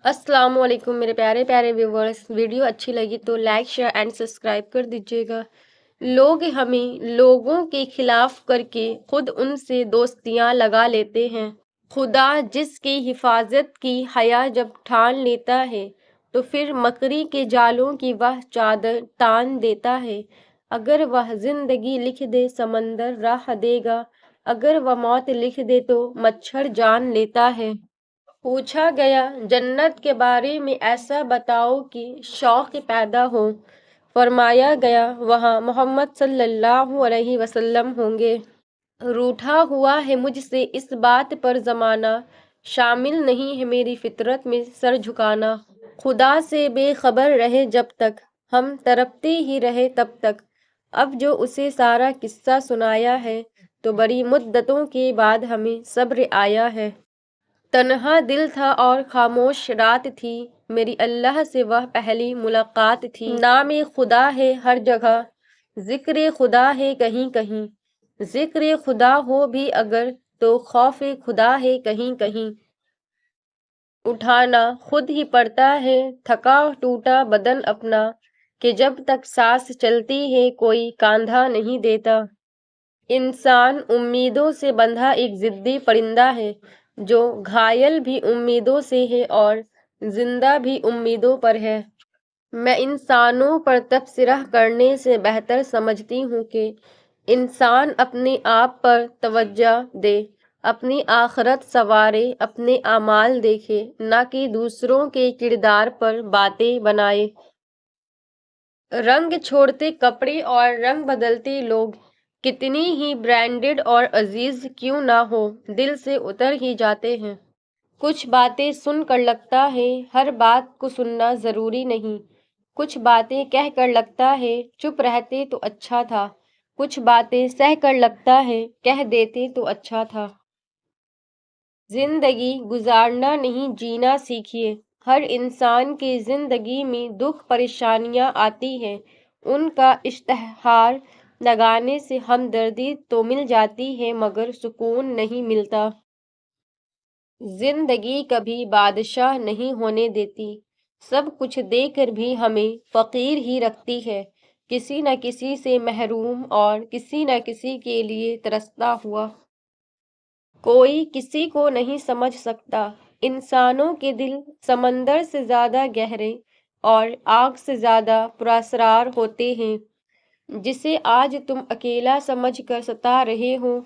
अस्सलाम वालेकुम मेरे प्यारे प्यारे व्यूवर्स। वीडियो अच्छी लगी तो लाइक शेयर एंड सब्सक्राइब कर दीजिएगा। लोग हमें लोगों के खिलाफ करके खुद उनसे दोस्तियां लगा लेते हैं। खुदा जिसकी हिफाजत की हया जब ठान लेता है तो फिर मकड़ी के जालों की वह चादर तान देता है। अगर वह जिंदगी लिख दे समंदर राह देगा, अगर वह मौत लिख दे तो मच्छर जान लेता है। पूछा गया जन्नत के बारे में ऐसा बताओ कि शौक पैदा हो। फरमाया गया वहाँ मोहम्मद सल्लल्लाहु अलैहि वसल्लम होंगे। रूठा हुआ है मुझसे इस बात पर जमाना, शामिल नहीं है मेरी फितरत में सर झुकाना। खुदा से बेखबर रहे जब तक, हम तड़पते ही रहे तब तक। अब जो उसे सारा किस्सा सुनाया है तो बड़ी मुद्दतों के बाद हमें सब्र आया है। तन्हा दिल था और खामोश रात थी, मेरी अल्लाह से वह पहली मुलाकात थी। नाम खुदा है हर जगह, जिक्र खुदा है कहीं कहीं। जिक्र खुदा हो भी अगर तो खौफ खुदा है कहीं कहीं। उठाना खुद ही पड़ता है थका टूटा बदन अपना, कि जब तक सांस चलती है कोई कांधा नहीं देता। इंसान उम्मीदों से बंधा एक जिद्दी परिंदा है, जो घायल भी उम्मीदों से है और जिंदा भी उम्मीदों पर है। मैं इंसानों पर तबसरा करने से बेहतर समझती हूँ कि इंसान अपने आप पर तवज्जो दे, अपनी आखिरत संवारे, अपने आमाल देखे, ना कि दूसरों के किरदार पर बातें बनाए। रंग छोड़ते कपड़े और रंग बदलते लोग कितनी ही ब्रांडेड और अजीज क्यों ना हो, दिल से उतर ही जाते हैं। कुछ बातें सुनकर लगता है हर बात को सुनना जरूरी नहीं। कुछ बातें कह कर लगता है चुप रहते तो अच्छा था। कुछ बातें सह कर लगता है कह देते तो अच्छा था। जिंदगी गुजारना नहीं जीना सीखिए। हर इंसान की जिंदगी में दुख परेशानियां आती हैं, उनका इश्तेहार लगाने से हमदर्दी तो मिल जाती है मगर सुकून नहीं मिलता। जिंदगी कभी बादशाह नहीं होने देती, सब कुछ देकर भी हमें फकीर ही रखती है। किसी न किसी से महरूम और किसी न किसी के लिए तरसता हुआ। कोई किसी को नहीं समझ सकता। इंसानों के दिल समंदर से ज्यादा गहरे और आग से ज्यादा पुरअसरार होते हैं। जिसे आज तुम अकेला समझकर सता रहे हो,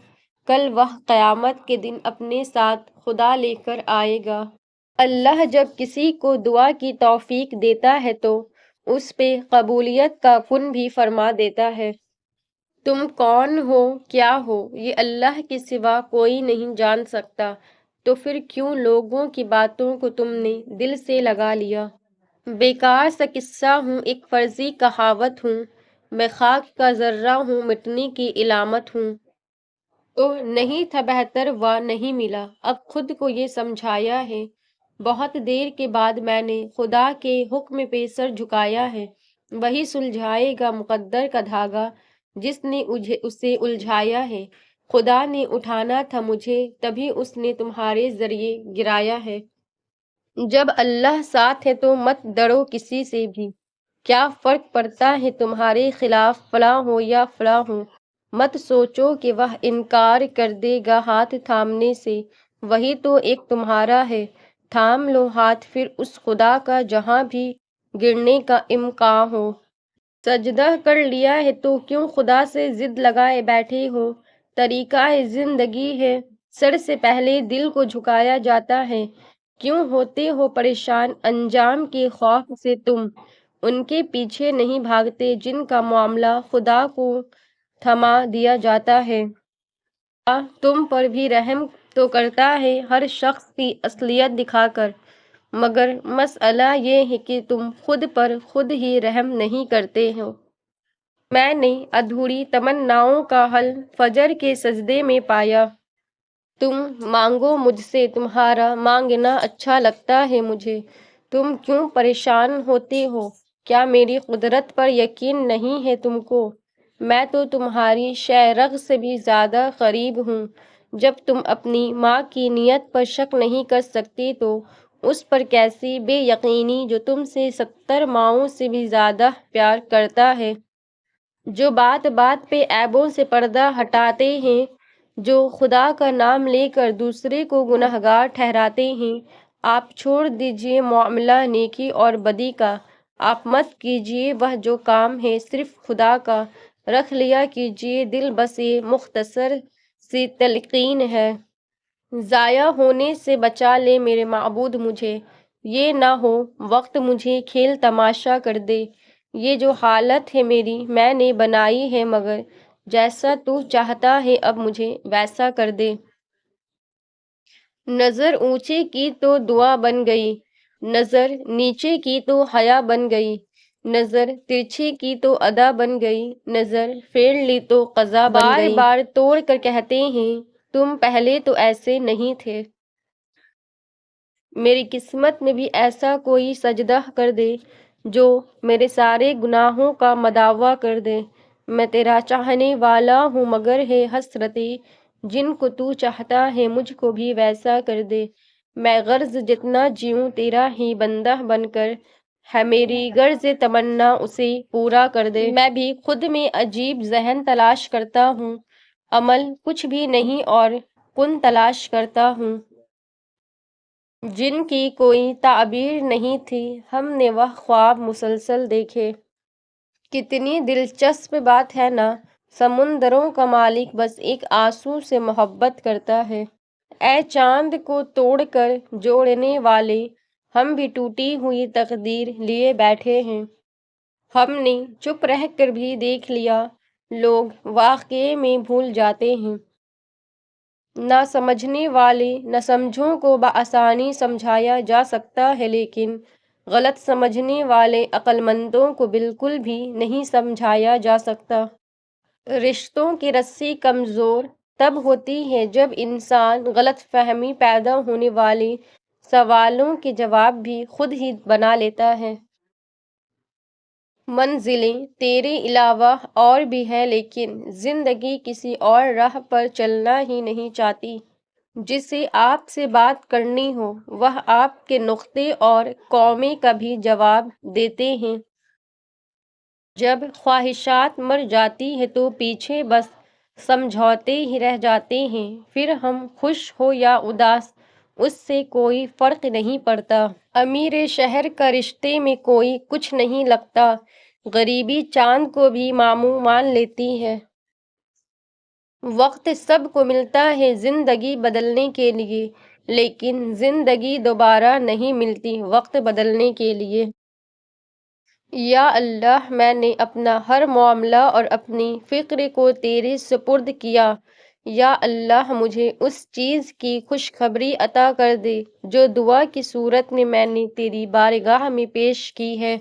कल वह क़यामत के दिन अपने साथ खुदा लेकर आएगा। अल्लाह जब किसी को दुआ की तौफीक देता है तो उस पे कबूलियत का कुन भी फरमा देता है। तुम कौन हो क्या हो ये अल्लाह के सिवा कोई नहीं जान सकता, तो फिर क्यों लोगों की बातों को तुमने दिल से लगा लिया। बेकार सा किस्सा हूँ, एक फर्जी कहावत हूँ, मैं खाक का जर्रा हूँ, मिटने की इलामत हूँ। तो नहीं था बेहतर व नहीं मिला, अब खुद को ये समझाया है। बहुत देर के बाद मैंने खुदा के हुक्म पे सर झुकाया है। वही सुलझाएगा मुकद्दर का धागा जिसने उसे उलझाया है। खुदा ने उठाना था मुझे तभी उसने तुम्हारे जरिए गिराया है। जब अल्लाह साथ है तो मत डरो किसी से भी, क्या फर्क पड़ता है तुम्हारे खिलाफ फलां हो या फलां हो। मत सोचो कि वह इनकार कर देगा हाथ थामने से, वही तो एक तुम्हारा है। थाम लो हाथ फिर उस खुदा का जहां भी गिरने का इम्कान हो। सजदा कर लिया है तो क्यों खुदा से जिद लगाए बैठे हो। तरीका है जिंदगी है, सर से पहले दिल को झुकाया जाता है। क्यों होते हो परेशान अंजाम के खौफ से तुम, उनके पीछे नहीं भागते जिनका मामला खुदा को थमा दिया जाता है। तुम पर भी रहम तो करता है हर शख्स की असलियत दिखाकर, मगर मसला ये है कि तुम खुद पर खुद ही रहम नहीं करते हो। मैंने अधूरी तमन्नाओं का हल फजर के सजदे में पाया। तुम मांगो मुझसे, तुम्हारा मांगना अच्छा लगता है मुझे। तुम क्यों परेशान होते हो, क्या मेरी कुदरत पर यकीन नहीं है तुमको। मैं तो तुम्हारी शहरग से भी ज्यादा करीब हूँ। जब तुम अपनी माँ की नियत पर शक नहीं कर सकती तो اس پر کیسی بے یقینی جو تم سے 70 ماؤں سے بھی زیادہ پیار کرتا ہے، جو بات بات پہ عیبوں سے پردہ ہٹاتے ہیں، جو خدا کا نام لے کر دوسرے کو گنہگار ٹھہراتے ہیں۔ آپ چھوڑ دیجئے معاملہ نیکی اور بدی کا، آپ مت کیجئے وہ جو کام ہے صرف خدا کا، رکھ لیا کیجئے دل بس یہ مختصر سی تلقین ہے۔ ضائع ہونے سے بچا لے میرے معبود مجھے، یہ نہ ہو وقت مجھے کھیل تماشا کر دے۔ یہ جو حالت ہے میری میں نے بنائی ہے، مگر جیسا تو چاہتا ہے اب مجھے ویسا کر دے۔ نظر اونچے کی تو دعا بن گئی، نظر نیچے کی تو حیا بن گئی، نظر ترچھی کی تو ادا بن گئی، نظر پھیر لی تو قضا بن گئی۔ بار بار توڑ کر کہتے ہیں تم پہلے تو ایسے نہیں تھے۔ میری قسمت میں بھی ایسا کوئی سجدہ کر دے جو میرے سارے گناہوں کا مداوع کر دے۔ میں تیرا چاہنے والا ہوں مگر ہے حسرتیں جن کو تو چاہتا ہے مجھ کو بھی ویسا کر دے۔ میں غرض جتنا جیوں تیرا ہی بندہ بن کر، ہے میری غرض تمنا اسے پورا کر دے۔ میں بھی خود میں عجیب ذہن تلاش کرتا ہوں، عمل کچھ بھی نہیں اور کن تلاش کرتا ہوں جن کی کوئی تعبیر نہیں تھی۔ ہم نے وہ خواب مسلسل دیکھے۔ کتنی دلچسپ بات ہے نا، سمندروں کا مالک بس ایک آنسو سے محبت کرتا ہے۔ اے چاند کو توڑ کر جوڑنے والے، ہم بھی ٹوٹی ہوئی تقدیر لیے بیٹھے ہیں۔ ہم نے چپ رہ کر بھی دیکھ لیا، لوگ واقعے میں بھول جاتے ہیں۔ نہ سمجھنے والے نہ سمجھوں کو بآسانی سمجھایا جا سکتا ہے، لیکن غلط سمجھنے والے عقل مندوں کو بالکل بھی نہیں سمجھایا جا سکتا۔ رشتوں کی رسی کمزور تب ہوتی ہے جب انسان غلط فہمی پیدا ہونے والے سوالوں کے جواب بھی خود ہی بنا لیتا ہے۔ منزلیں تیرے علاوہ اور بھی ہیں، لیکن زندگی کسی اور راہ پر چلنا ہی نہیں چاہتی۔ جسے آپ سے بات کرنی ہو وہ آپ کے نقطے اور کومے کا بھی جواب دیتے ہیں۔ جب خواہشات مر جاتی ہیں تو پیچھے بس سمجھوتے ہی رہ جاتے ہیں، پھر ہم خوش ہو یا اداس اس سے کوئی فرق نہیں پڑتا۔ امیر شہر کا رشتے میں کوئی کچھ نہیں لگتا، غریبی چاند کو بھی ماموں مان لیتی ہے۔ وقت سب کو ملتا ہے زندگی بدلنے کے لیے، لیکن زندگی دوبارہ نہیں ملتی وقت بدلنے کے لیے۔ یا اللہ، میں نے اپنا ہر معاملہ اور اپنی فکر کو تیرے سپرد کیا۔ یا اللہ، مجھے اس چیز کی خوشخبری عطا کر دے جو دعا کی صورت میں نے تیری بارگاہ میں پیش کی ہے۔